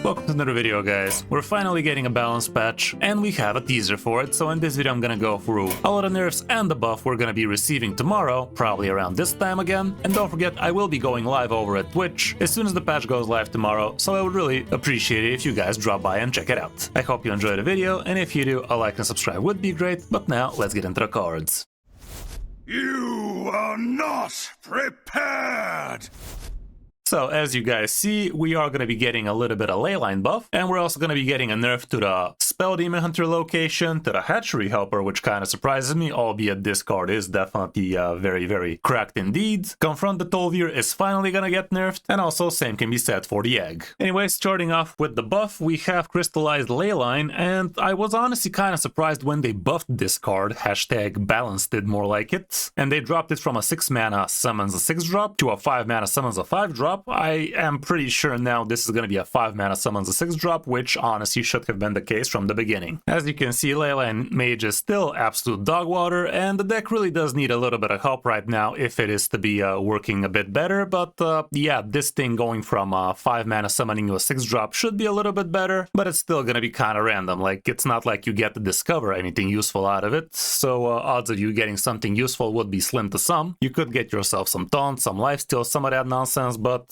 Welcome to another video, guys. We're finally getting a balance patch, and we have a teaser for it, so in this video I'm gonna go through all of the nerfs and the buff we're gonna be receiving tomorrow, probably around this time again. And don't forget, I will be going live over at Twitch as soon as the patch goes live tomorrow, so I would really appreciate it if you guys drop by and check it out. I hope you enjoyed the video, and if you do, a like and subscribe would be great, but now let's get into the cards. You are not prepared! So, as you guys see, we are going to be getting a little bit of leyline buff, and we're also going to be getting a nerf to the Spell Demon Hunter location, to the Hatchery Helper, which kind of surprises me, albeit this card is definitely very, very cracked indeed. Confront the Tolvir is finally going to get nerfed, and also same can be said for the Egg. Anyway, starting off with the buff, we have Crystallized Leyline, and I was honestly kind of surprised when they buffed this card, hashtag balanced it more like it, and they dropped it from a 6 mana summons a 6 drop to a 5 mana summons a 5 drop. I am pretty sure now this is going to be a 5 mana summons a 6 drop, which honestly should have been the case from the beginning. As you can see, Leyline Mage is still absolute dog water, and the deck really does need a little bit of help right now if it is to be working a bit better, but yeah, this thing going from 5 mana summoning to a 6 drop should be a little bit better, but it's still going to be kind of random. Like, it's not like you get to discover anything useful out of it, so odds of you getting something useful would be slim to some. You could get yourself some taunt, some lifesteal, some of that nonsense, but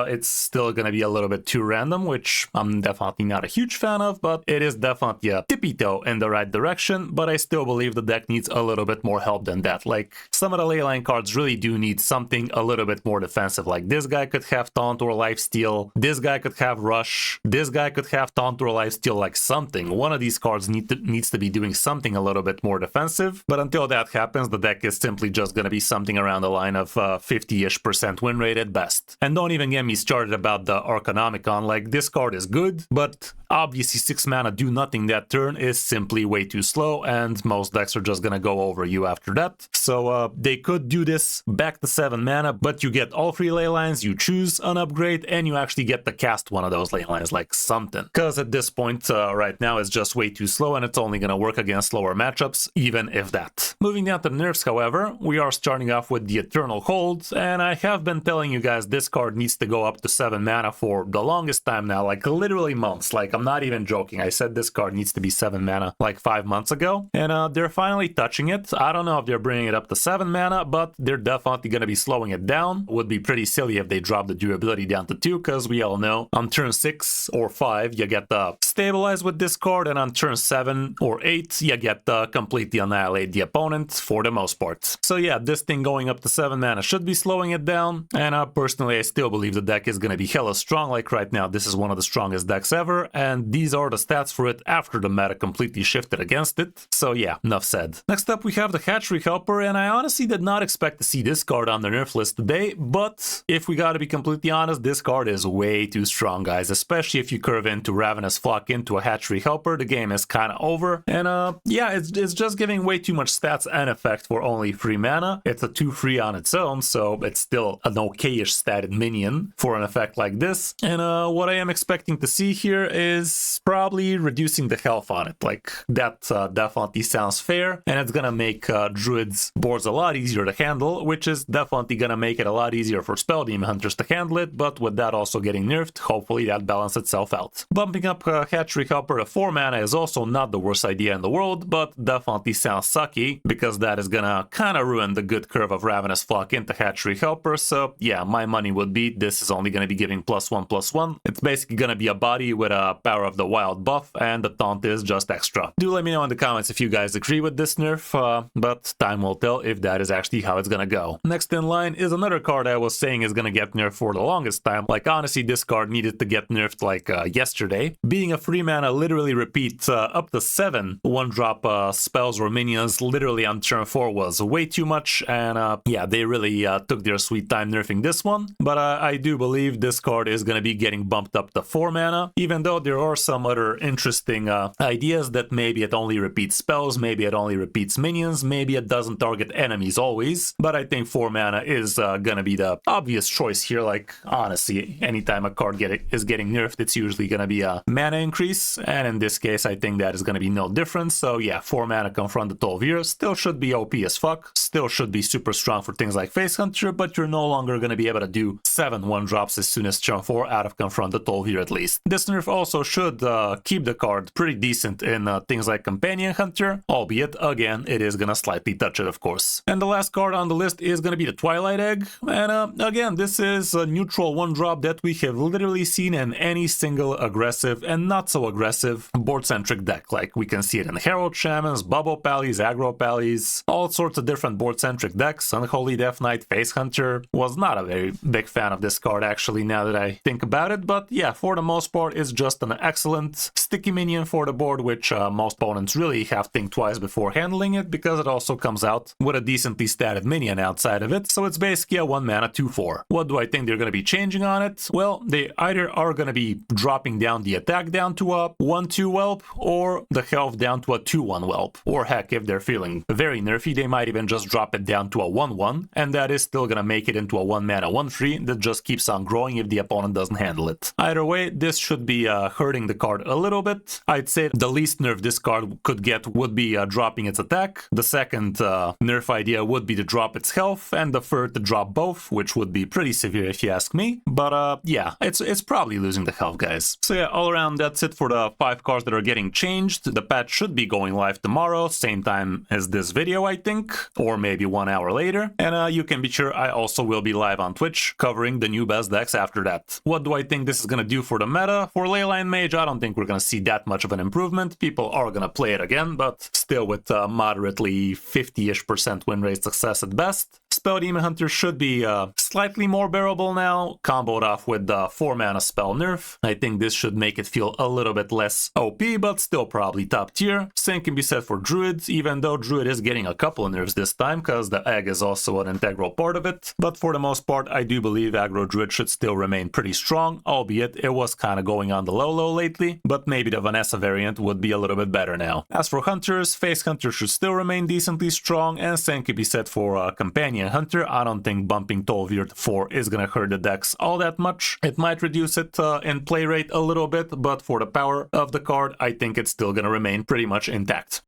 it's still gonna be a little bit too random, which I'm definitely not a huge fan of, but it is definitely a tippy toe in the right direction, but I still believe the deck needs a little bit more help than that. Like, some of the leyline cards really do need something a little bit more defensive. Like, this guy could have taunt or lifesteal, this guy could have rush, this guy could have taunt or lifesteal, like something. One of these cards needs to be doing something a little bit more defensive, but until that happens, the deck is simply just gonna be something around the line of 50-ish% win rate at best. And don't even get me started about the Arcanomicon. Like, this card is good, but obviously 6 mana do nothing that turn is simply way too slow, and most decks are just gonna go over you after that. So they could do this back to 7 mana, but you get all 3 leylines, you choose an upgrade, and you actually get to cast one of those leylines, like something. Because at this point, right now, it's just way too slow, and it's only gonna work against slower matchups, even if that. Moving down to the nerfs, however, we are starting off with the Eternal Hold, and I have been telling you guys this card needs to go up to 7 mana for the longest time now, like literally months. Like, I'm not even joking. I said this card needs to be 7 mana like 5 months ago, and they're finally touching it. I don't know if they're bringing it up to 7 mana, but they're definitely going to be slowing it down. Would be pretty silly if they drop the durability down to 2, because we all know on turn 6 or 5 you get the stabilize with this card, and on turn 7 or 8 you get the completely annihilate the opponent for the most part. So yeah, this thing going up to 7 mana should be slowing it down, and personally I still believe the deck is going to be hella strong. Like, right now this is one of the strongest decks ever, and these are the stats for it after the meta completely shifted against it. So yeah, enough said. Next up we have the Hatchery Helper, and I honestly did not expect to see this card on the nerf list today, but if we gotta be completely honest, this card is way too strong, guys. Especially if you curve into Ravenous Flock into a Hatchery Helper, the game is kinda over, and yeah, it's just giving way too much stats and effect for only 3 mana. It's a 2/3 on its own, so it's still an okay-ish statted minion for an effect like this, and what I am expecting to see here is probably reducing the health on it. Like, that definitely sounds fair, and it's gonna make Druids boards a lot easier to handle, which is definitely gonna make it a lot easier for Spell Demon Hunters to handle it, but with that also getting nerfed, hopefully that balances itself out. Bumping up Hatchery Helper to 4 mana is also not the worst idea in the world, but definitely sounds sucky, because that is gonna kinda ruin the good curve of Ravenous Flock into Hatchery Helper. So yeah, my money would be this is only gonna be giving +1/+1. It's basically gonna be a body with a Power of the Wild buff, and the taunt is just extra. Do let me know in the comments if you guys agree with this nerf, but time will tell if that is actually how it's gonna go. Next in line is another card I was saying is gonna get nerfed for the longest time. Like, honestly, this card needed to get nerfed like yesterday. Being a 3 mana literally repeat up to 7 1-drop spells or minions literally on turn 4 was way too much, and yeah, they really took their sweet time nerfing this one, but I do believe this card is gonna be getting bumped up to 4 mana, even though there are some other interesting ideas that maybe it only repeats spells, maybe it only repeats minions, maybe it doesn't target enemies always, but I think 4 mana is gonna be the obvious choice here. Like, honestly, anytime a card is getting nerfed, it's usually gonna be a mana increase, and in this case, I think that is gonna be no different. So yeah, 4 mana Confront the Tol'Vir still should be OP as fuck, still should be super strong for things like Face Hunter, but you're no longer gonna be able to do 7 1-drops as soon as turn 4 out of Confront the Tol'Vir at least. This nerf also should keep the card pretty decent in things like Companion Hunter, albeit, again, it is gonna slightly touch it, of course. And the last card on the list is gonna be the Twilight Egg, and again, this is a neutral 1-drop that we have literally seen in any single aggressive and not so aggressive board-centric deck. Like, we can see it in Herald Shamans, Bubble Pallies, Aggro Pallies, all sorts of different board-centric decks. Unholy Death Knight, Face Hunter was not a very big fan of this card, actually, now that I think about it, but yeah, for the most part, it's just an excellent sticky minion for the board, which most opponents really have to think twice before handling it, because it also comes out with a decently statted minion outside of it, so it's basically a 1 mana 2/4. What do I think they're going to be changing on it? Well, they either are going to be dropping down the attack down to a 1/2 whelp, or the health down to a 2/1 whelp, or heck, if they're feeling very nerfy, they might even just drop it down to a 1/1, and that is still going to make it into a 1 mana 1/3 that just keeps on growing if the opponent doesn't handle it. Either way, this should be hurting the card a little bit. I'd say the least nerf this card could get would be dropping its attack. The second nerf idea would be to drop its health, and the third to drop both, which would be pretty severe if you ask me. But yeah, it's probably losing the health, guys. So yeah, all around, that's it for the 5 cards that are getting changed. The patch should be going live tomorrow, same time as this video, I think, or maybe 1 hour later. And you can be sure I also will be live on Twitch, covering the new best decks after that. What do I think this is gonna do for the meta? For Leyline Mage, I don't think we're gonna see that much of an improvement. People are gonna play it again, but still with moderately 50-ish% win rate success at best. Spell Demon Hunter should be slightly more bearable now, comboed off with the 4 mana spell nerf. I think this should make it feel a little bit less OP, but still probably top tier. Same can be said for Druid, even though Druid is getting a couple of nerfs this time, because the egg is also an integral part of it. But for the most part, I do believe Aggro Druid should still remain pretty strong, albeit it was kind of going on the low lately, but maybe the Vanessa variant would be a little bit better now. As for Hunters, Face Hunter should still remain decently strong, and same can be said for Companion Hunter. I don't think bumping Tol'Vir to 4 is gonna hurt the decks all that much. It might reduce it in play rate a little bit, but for the power of the card, I think it's still gonna remain pretty much intact.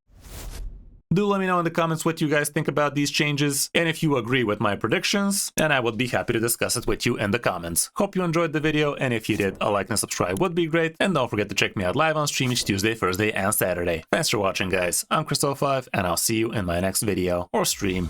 Do let me know in the comments what you guys think about these changes, and if you agree with my predictions, and I would be happy to discuss it with you in the comments. Hope you enjoyed the video, and if you did, a like and subscribe would be great, and don't forget to check me out live on stream each Tuesday, Thursday, and Saturday. Thanks for watching, guys. I'm Kris05, and I'll see you in my next video or stream.